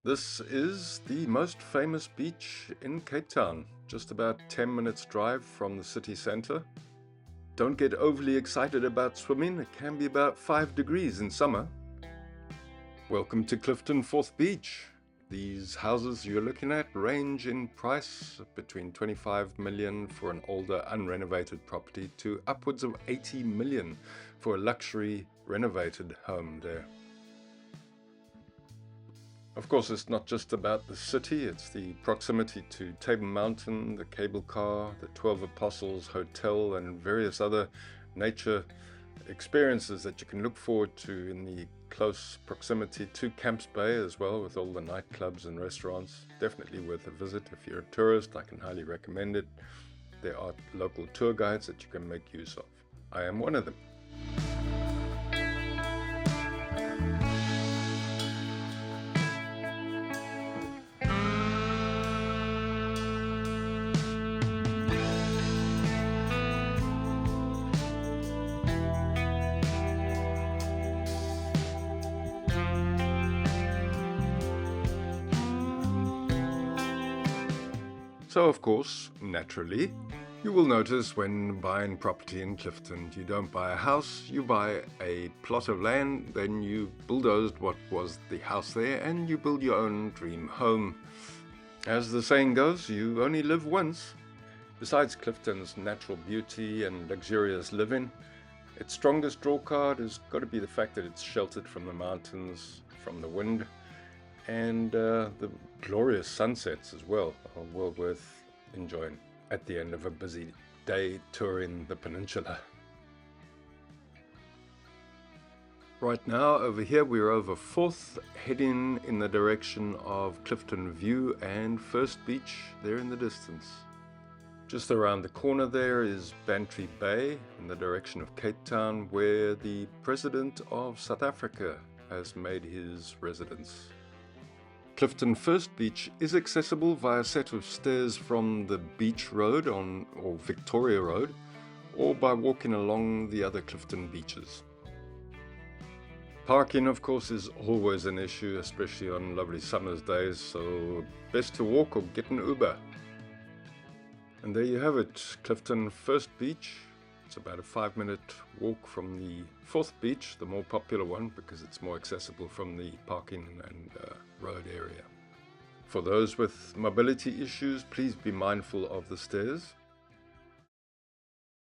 This is the most famous beach in Cape Town, just about 10 minutes drive from the city centre. Don't get overly excited about swimming, it can be about 5 degrees in summer. Welcome to Clifton Beach. These houses you're looking at range in price between 25 million for an older unrenovated property to upwards of 80 million for a luxury renovated home there. Of course, it's not just about the city, it's the proximity to Table Mountain, the cable car, the 12 Apostles Hotel, and various other nature experiences that you can look forward to in the close proximity to Camps Bay as well, with all the nightclubs and restaurants. Definitely worth a visit if you're a tourist. I can highly recommend it. There are local tour guides that you can make use of. I am one of them. So, of course, naturally, you will notice when buying property in Clifton, you don't buy a house, you buy a plot of land, then you bulldozed what was the house there and you build your own dream home. As the saying goes, you only live once. Besides Clifton's natural beauty and luxurious living, its strongest draw card has got to be the fact that it's sheltered from the mountains, from the wind, and the glorious sunsets as well are well worth enjoying at the end of a busy day touring the peninsula. Right now over here we're over 4th, heading in the direction of Clifton View and First Beach there in the distance. Just around the corner there is Bantry Bay in the direction of Cape Town, where the President of South Africa has made his residence. Clifton First Beach is accessible via a set of stairs from the Beach Road or Victoria Road, or by walking along the other Clifton beaches. Parking, of course, is always an issue, especially on lovely summer's days, so best to walk or get an Uber. And there you have it, Clifton First Beach. It's about a 5-minute walk from the 4th beach, the more popular one, because it's more accessible from the parking and road area. For those with mobility issues, please be mindful of the stairs.